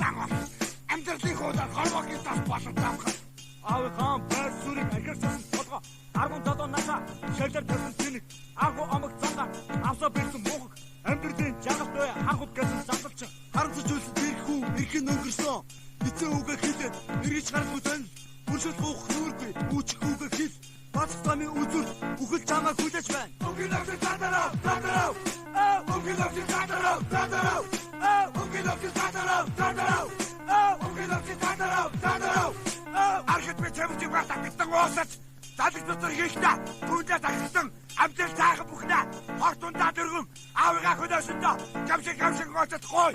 зангал. Амьдралын хуулиар хорвоогийн тас болон замхал. Аавынхаа байр суурийг архирсан толгой. Аргун зодоо наша шалжар тавьсан тэнэг. Агуу омог зангаар авсаа бэлсэн муухаг. Амьдралын жаргал бай хангууд гэсэн замгалч. Харамсаж үлсэн тэр хүн эрхэн өнгөрсөн. Эцэг үгээ хэлээд эргэж харахгүй тань. Бүршил буух нүргүй үүчих үгээ хэл. Бацх замын үзүр бүхэл чамаа хүлээж байна. Өнгөн авчир тадарав. Өнгөн авчир тадарав. Өнгөн авчир тадарав. Өнгөн авчир тадарав. Архит би чамчиг багтаа битэн уусаж. Залж дотор хийхдээ түүндээ тагсан амжилт цаахан бүхнээ. Хортундаа дөргөм аавыгаа хөнөөсөндөө камшиг гоцод гой.